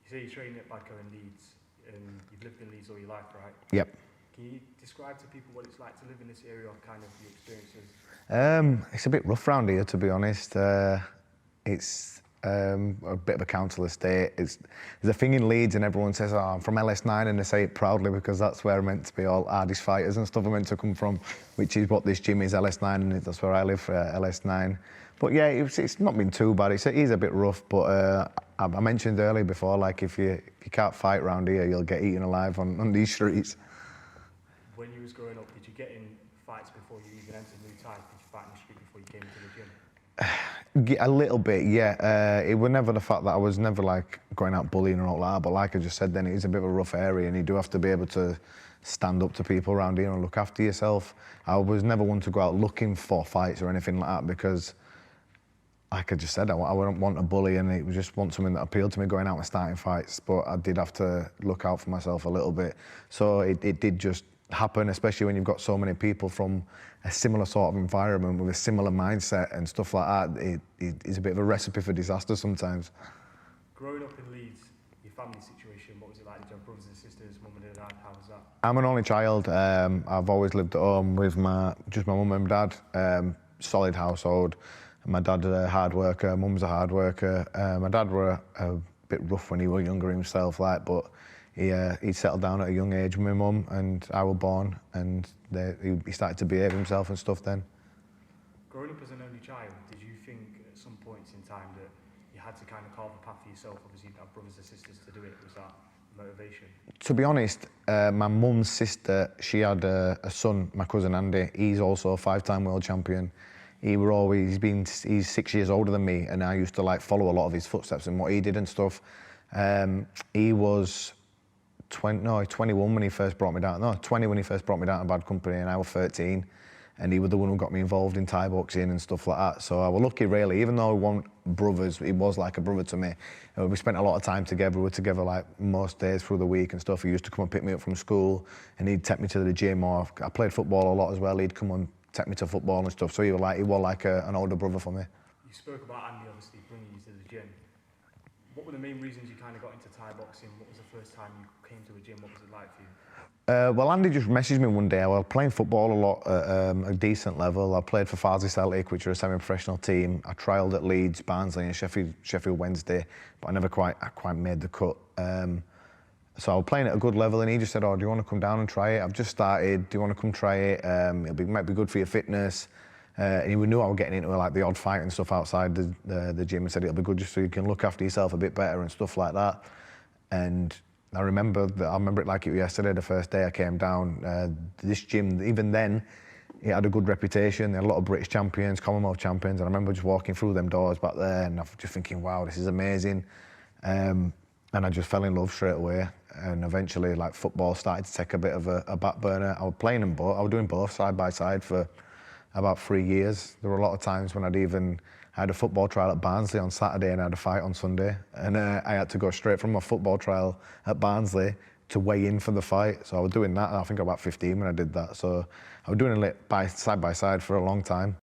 You say you train at Badco in Leeds, and you've lived in Leeds all your life, right? Yep. Can you describe to people what it's like to live in this area, or kind of your experiences? It's a bit rough round here, to be honest. It's a bit of a council estate. There's a thing in Leeds, and everyone says, "Oh, I'm from LS9," and they say it proudly because that's where I'm meant to be. All hardest fighters and stuff are meant to come from, which is what this gym is, LS9, and that's where I live, LS9. But yeah, it's not been too bad. It is a bit rough, but I mentioned earlier before, like if you can't fight round here, you'll get eaten alive on these streets. When you was growing up, did you get in fights before you even entered Muay Thai? Did you fight in the street before you came into the gym? A little bit, yeah. It was never the fact that I was never like going out bullying or all that, but like I just said then, it is a bit of a rough area and you do have to be able to stand up to people around here and look after yourself. I was never one to go out looking for fights or anything like that because, like I just said, I wouldn't want a bully, and it was just want something that appealed to me going out and starting fights, but I did have to look out for myself a little bit. So it did just happen, especially when you've got so many people from a similar sort of environment with a similar mindset and stuff like that. It is a bit of a recipe for disaster sometimes. Growing up in Leeds, your family situation, what was it like? Did you have brothers and sisters, mum and dad? How was that? I'm an only child. I've always lived at home with just my mum and dad. Solid household. My dad's a hard worker, mum's a hard worker. My dad were a bit rough when he was younger himself, but he settled down at a young age with my mum, and I was born, and he started to behave himself and stuff then. Growing up as an only child, did you think at some points in time that you had to kind of carve a path for yourself? Obviously, you didn't have brothers and sisters to do it. Was that motivation? To be honest, my mum's sister, she had a son, my cousin Andy. He's also a 5-time world champion. He's 6 years older than me, and I used to like follow a lot of his footsteps and what he did and stuff. He was 21 when he first brought me down. No, 20 when he first brought me down to Bad Company, and I was 13. And he was the one who got me involved in Thai boxing and stuff like that. So I was lucky, really. Even though we weren't brothers, he was like a brother to me. We spent a lot of time together. We were together like most days through the week and stuff. He used to come and pick me up from school, and he'd take me to the gym. Or I played football a lot as well. He'd come and take me to football and stuff. So he was like an older brother for me. You spoke about Andy obviously bringing you to the gym. What were the main reasons you kind of got into Thai boxing? What was the first time you came to a gym? What was it like for you? Well, Andy just messaged me one day. I was playing football a lot at a decent level. I played for Farsley Celtic, which are a semi-professional team. I trialled at Leeds, Barnsley and Sheffield Wednesday, but I never quite made the cut. So I was playing at a good level, and he just said, "Oh, do you want to come down and try it? I've just started. Do you want to come try it? It might be good for your fitness." And he knew I was getting into like the odd fight and stuff outside the gym, and said it'll be good just so you can look after yourself a bit better and stuff like that. And I remember it like it was yesterday, the first day I came down. This gym, even then, it had a good reputation. They had a lot of British champions, Commonwealth champions, and I remember just walking through them doors back there, and I was just thinking, wow, this is amazing. And I just fell in love straight away. And eventually, like, football started to take a bit of a back burner. I was playing them both. I was doing both side by side for about 3 years. There were a lot of times when I had a football trial at Barnsley on Saturday and I had a fight on Sunday. And I had to go straight from my football trial at Barnsley to weigh in for the fight. So I was doing that, and I think I was about 15 when I did that. So I was doing it side by side for a long time.